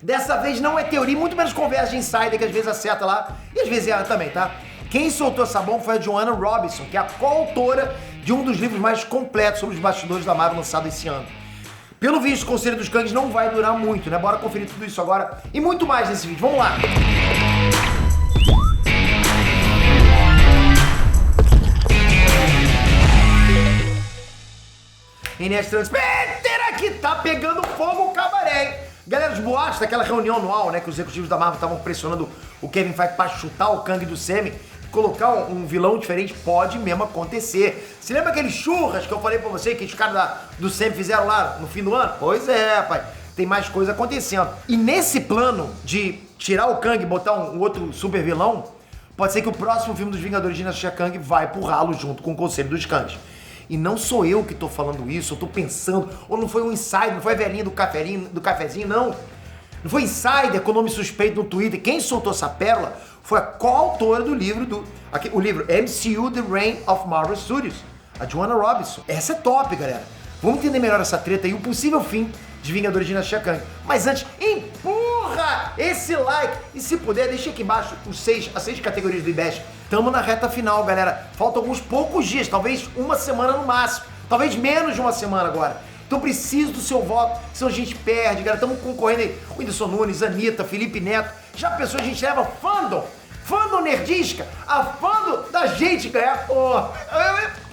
Dessa vez não é teoria, muito menos conversa de insider, que às vezes acerta lá e às vezes erra também, tá? Quem soltou essa bomba foi a Joanna Robinson, que é a coautora de um dos livros mais completos sobre os bastidores da Marvel lançado esse ano. Pelo visto, o Conselho dos Kangs não vai durar muito, né? Bora conferir tudo isso agora e muito mais nesse vídeo. Vamos lá! Inês Transpeter, que tá pegando fogo o cabaré, hein? Galera, os boatos daquela reunião anual, né, que os executivos da Marvel estavam pressionando o Kevin Feige pra chutar o Kang do Semi, colocar um vilão diferente, pode mesmo acontecer. Se lembra aqueles churras que eu falei pra você, que os caras do Semi fizeram lá no fim do ano? Pois é, pai, tem mais coisa acontecendo. E nesse plano de tirar o Kang e botar um outro super vilão, pode ser que o próximo filme dos Vingadores de Dinastia Kang vai pro ralo junto com o Conselho dos Kangs. E não sou eu que tô falando isso, eu tô pensando, ou não foi um insider, não foi a velhinha do cafezinho, não. Não foi insider com nome suspeito no Twitter. Quem soltou essa pérola foi a coautora do livro, o livro MCU The Reign of Marvel Studios, a Joanna Robinson. Essa é top, galera. Vamos entender melhor essa treta e o possível fim de Vingadores de Dinastia Kang. Mas antes, empurra esse like e se puder, deixa aqui embaixo as 6 categorias do IBEST. Tamo na reta final, galera. Faltam alguns poucos dias, talvez uma semana no máximo. Talvez menos de uma semana agora. Então preciso do seu voto, senão a gente perde, galera. Estamos concorrendo aí com Whindersson Nunes, Anitta, Felipe Neto. Já pensou, a gente leva fandom nerdística, a fandom da gente ganhar. Porra,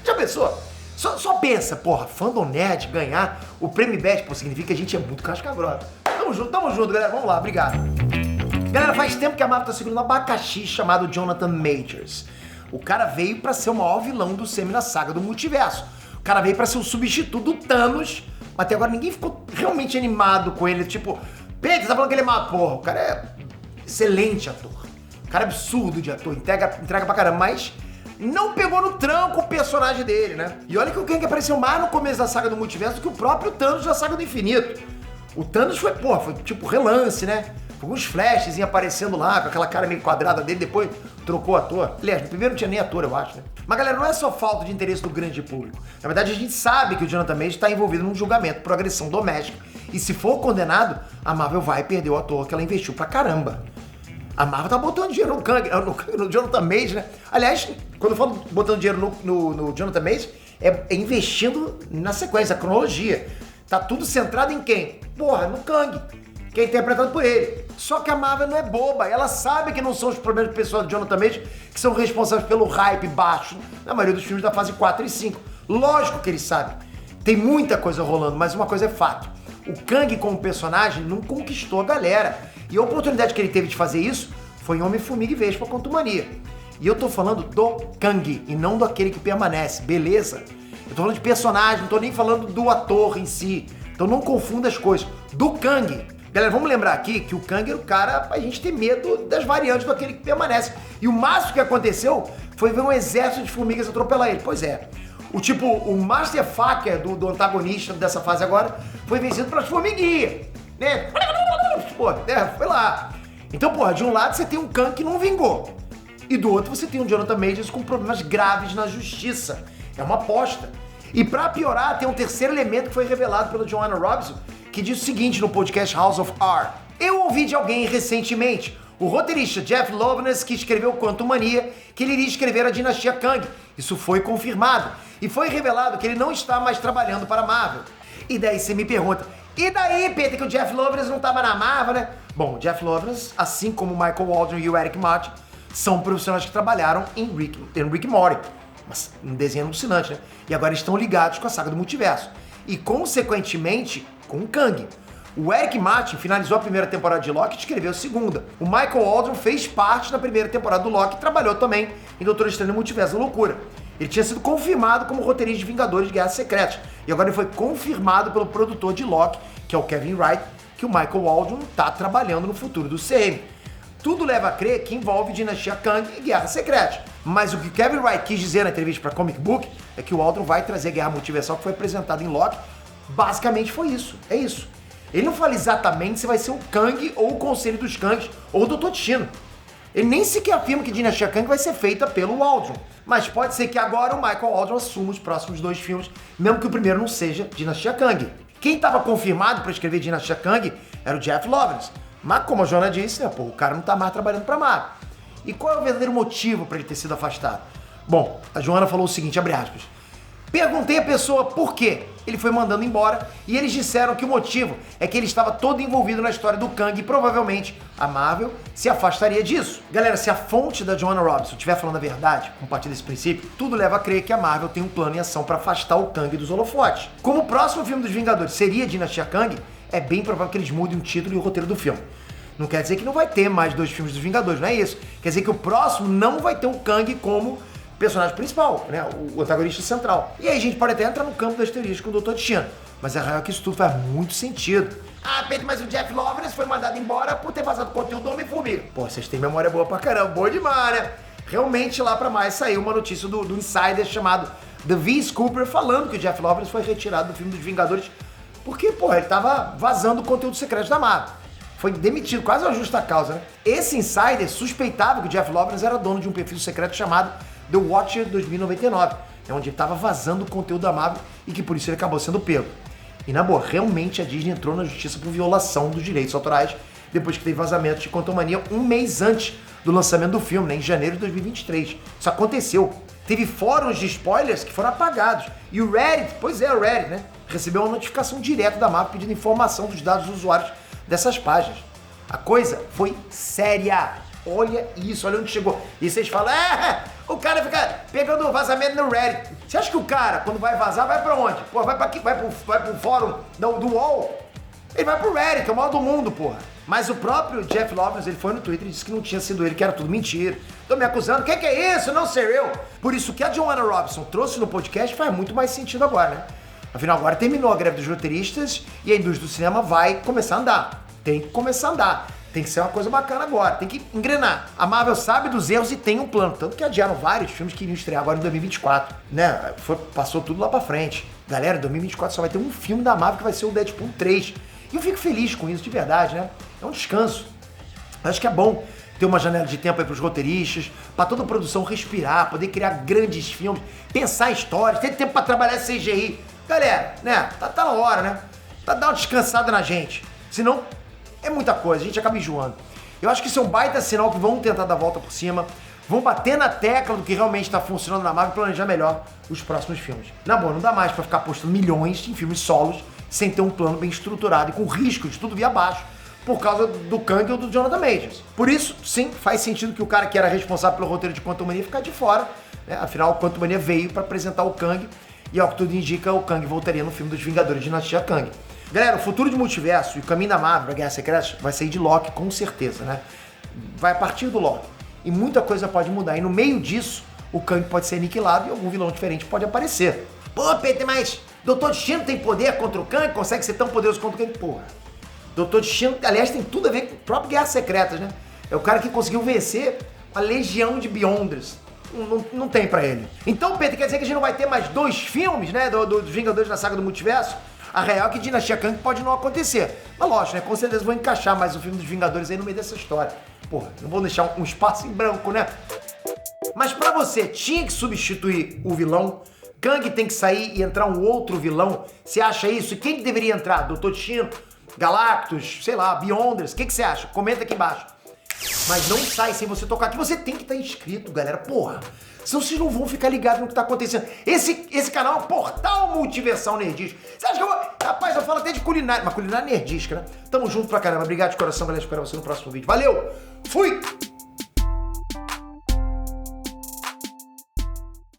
já pensou? Só pensa, porra, fandom nerd ganhar o prêmio IBEST, pô, significa que a gente é muito casca-grossa. Tamo junto, galera. Vamos lá, obrigado. Galera, faz tempo que a Marvel tá segurando um abacaxi chamado Jonathan Majors. O cara veio pra ser o maior vilão do Semi na saga do multiverso. O cara veio pra ser o substituto do Thanos, mas até agora ninguém ficou realmente animado com ele. Tipo, Pedro, você tá falando que ele é mau? Porra, o cara é excelente ator. O cara é absurdo de ator, entrega pra caramba, mas não pegou no tranco o personagem dele, né? E olha que o Kang apareceu mais no começo da saga do multiverso do que o próprio Thanos da saga do infinito. O Thanos foi tipo relance, né? Alguns flashes aparecendo lá, com aquela cara meio quadrada dele, depois trocou ator. Aliás, no primeiro não tinha nem ator, eu acho, né? Mas, galera, não é só falta de interesse do grande público. Na verdade, a gente sabe que o Jonathan Majors está envolvido num julgamento por agressão doméstica. E se for condenado, a Marvel vai perder o ator que ela investiu pra caramba. A Marvel tá botando dinheiro no Jonathan Majors, né? Aliás, quando eu falo botando dinheiro no Jonathan Majors, é investindo na sequência, a cronologia. Tá tudo centrado em quem? Porra, no Kang, que é interpretado por ele. Só que a Marvel não é boba, ela sabe que não são os problemas pessoais do Jonathan Majors que são responsáveis pelo hype baixo na maioria dos filmes da fase 4 e 5. Lógico que eles sabem. Tem muita coisa rolando, mas uma coisa é fato. O Kang como personagem não conquistou a galera. E a oportunidade que ele teve de fazer isso foi em Homem-Formiga e Vespa Quantumania. E eu tô falando do Kang e não do aquele que permanece, beleza? Eu tô falando de personagem, não tô nem falando do ator em si. Então não confunda as coisas. Do Kang. Galera, vamos lembrar aqui que o Kang era o cara pra gente ter medo das variantes do aquele que permanece. E o máximo que aconteceu foi ver um exército de formigas atropelar ele. Pois é. O Master Fucker do antagonista dessa fase agora foi vencido pelas formiguinhas, né? Pô, foi lá. Então, porra, de um lado você tem um Kang que não vingou. E do outro você tem um Jonathan Majors com problemas graves na justiça. É uma aposta. E pra piorar, tem um terceiro elemento que foi revelado pela Joanna Robinson, que diz o seguinte no podcast House of R. Eu ouvi de alguém recentemente, o roteirista Jeff Loveness, que escreveu Quantumania, que ele iria escrever a Dinastia Kang. Isso foi confirmado. E foi revelado que ele não está mais trabalhando para a Marvel. E daí você me pergunta, e daí, Peter, que o Jeff Loveness não estava na Marvel, né? Bom, o Jeff Loveness, assim como o Michael Waldron e o Eric Martin, são profissionais que trabalharam em Rick and Morty. Mas um desenho alucinante, né? E agora estão ligados com a saga do multiverso. E, consequentemente, com o Kang. O Eric Martin finalizou a primeira temporada de Loki e escreveu a segunda. O Michael Waldron fez parte da primeira temporada do Loki e trabalhou também em Doutor Estranho no Multiverso da Loucura. Ele tinha sido confirmado como roteirista de Vingadores de Guerras Secretas. E agora ele foi confirmado pelo produtor de Loki, que é o Kevin Wright, que o Michael Waldron está trabalhando no futuro do CM. Tudo leva a crer que envolve Dinastia Kang e Guerra Secreta. Mas o que Kevin Wright quis dizer na entrevista para Comic Book é que o Waldron vai trazer a Guerra Multiversal que foi apresentada em Loki. Basicamente foi isso, é isso. Ele não fala exatamente se vai ser o Kang ou o Conselho dos Kangs ou o Dr. Destino. Ele nem sequer afirma que Dinastia Kang vai ser feita pelo Waldron. Mas pode ser que agora o Michael Waldron assuma os próximos 2 filmes, mesmo que o primeiro não seja Dinastia Kang. Quem estava confirmado para escrever Dinastia Kang era o Jeff Loveness. Mas como a Joana disse, né, pô, o cara não tá mais trabalhando pra Marvel. E qual é o verdadeiro motivo pra ele ter sido afastado? Bom, a Joana falou o seguinte, abre aspas. Perguntei à pessoa por quê ele foi mandando embora e eles disseram que o motivo é que ele estava todo envolvido na história do Kang e provavelmente a Marvel se afastaria disso. Galera, se a fonte da Joanna Robinson estiver falando a verdade, a partir desse princípio, tudo leva a crer que a Marvel tem um plano em ação para afastar o Kang dos holofotes. Como o próximo filme dos Vingadores seria Dinastia Kang, é bem provável que eles mudem o título e o roteiro do filme. Não quer dizer que não vai ter mais 2 filmes dos Vingadores, não é isso. Quer dizer que o próximo não vai ter o Kang como personagem principal, né? O antagonista central. E aí a gente pode até entrar no campo das teorias com o Dr. Destino, mas é real que isso tudo faz muito sentido. Ah, Pedro, mas o Jeff Loveness foi mandado embora por ter vazado conteúdo do Homem-Formiga. Pô, vocês têm memória boa pra caramba, boa demais, né? Realmente lá pra mais saiu uma notícia do insider chamado The V. Scooper falando que o Jeff Loveness foi retirado do filme dos Vingadores porque, pô, ele tava vazando o conteúdo secreto da Marvel. Foi demitido, quase uma justa causa, né? Esse insider suspeitava que o Jeff Loveness era dono de um perfil secreto chamado The Watcher 2099, onde ele estava vazando o conteúdo da Marvel e que por isso ele acabou sendo pego. E na boa, realmente a Disney entrou na justiça por violação dos direitos autorais depois que teve vazamento de Quantumania um mês antes do lançamento do filme, né, em janeiro de 2023. Isso aconteceu. Teve fóruns de spoilers que foram apagados. E o Reddit, pois é, o Reddit, né, recebeu uma notificação direta da Marvel pedindo informação dos dados dos usuários dessas páginas. A coisa foi séria. Olha isso, olha onde chegou. E vocês falam, o cara fica pegando vazamento no Reddit. Você acha que o cara, quando vai vazar, vai pra onde? Pô, vai pro fórum do UOL? Ele vai pro Reddit, que é o maior do mundo, porra. Mas o próprio Jeff Loveness, ele foi no Twitter e disse que não tinha sido ele, que era tudo mentira. Tô me acusando, o que é isso? Não ser eu. Por isso, o que a Joanna Robinson trouxe no podcast faz muito mais sentido agora, né? Afinal, agora terminou a greve dos roteiristas e a indústria do cinema vai começar a andar. Tem que começar a andar. Tem que ser uma coisa bacana agora, tem que engrenar. A Marvel sabe dos erros e tem um plano, tanto que adiaram vários filmes que iriam estrear agora em 2024, né? Passou tudo lá pra frente. Galera, em 2024 só vai ter um filme da Marvel que vai ser o Deadpool 3. E eu fico feliz com isso, de verdade, né? É um descanso. Acho que é bom ter uma janela de tempo aí pros roteiristas, pra toda a produção respirar, poder criar grandes filmes, pensar histórias, ter tempo pra trabalhar CGI. Galera, né? Tá na hora, né? Pra dar uma descansada na gente. Senão, é muita coisa, a gente acaba enjoando. Eu acho que isso é um baita sinal que vão tentar dar a volta por cima, vão bater na tecla do que realmente tá funcionando na Marvel e planejar melhor os próximos filmes. Na boa, não dá mais pra ficar postando milhões em filmes solos sem ter um plano bem estruturado e com risco de tudo vir abaixo por causa do Kang ou do Jonathan Majors. Por isso, sim, faz sentido que o cara que era responsável pelo roteiro de Quantumania ficar de fora, né? Afinal, Quantumania veio pra apresentar o Kang e, ao que tudo indica, o Kang voltaria no filme dos Vingadores de Dinastia Kang. Galera, o futuro de multiverso e o caminho da Marvel pra Guerra Secreta vai sair de Loki, com certeza, né? Vai partir do Loki. E muita coisa pode mudar. E no meio disso, o Kang pode ser aniquilado e algum vilão diferente pode aparecer. Pô, Peter, mas Dr. Destino tem poder contra o Kang? Consegue ser tão poderoso contra o Kang? Porra. Dr. Destino, aliás, tem tudo a ver com o próprio Guerras Secretas, né? É o cara que conseguiu vencer a legião de Beyonders. Não tem pra ele. Então, Peter, quer dizer que a gente não vai ter mais 2 filmes, né? Dos Vingadores na saga do multiverso? A real é que Dinastia Kang pode não acontecer. Mas lógico, né? Com certeza vão encaixar mais o filme dos Vingadores aí no meio dessa história. Porra, não vou deixar um espaço em branco, né? Mas pra você, tinha que substituir o vilão? Kang tem que sair e entrar um outro vilão? Você acha isso? E quem que deveria entrar? Dr. Destino? Galactus? Sei lá, Beyonders? O que você acha? Comenta aqui embaixo. Mas não sai sem você tocar aqui. Você tem que estar inscrito, galera. Porra. Senão vocês não vão ficar ligados no que tá acontecendo. Esse canal é um portal multiversal nerdístico. Você acha que eu vou... Rapaz, eu falo até de culinária. Mas culinária nerdística, né? Tamo junto pra caramba. Obrigado de coração, galera. Espero você no próximo vídeo. Valeu! Fui!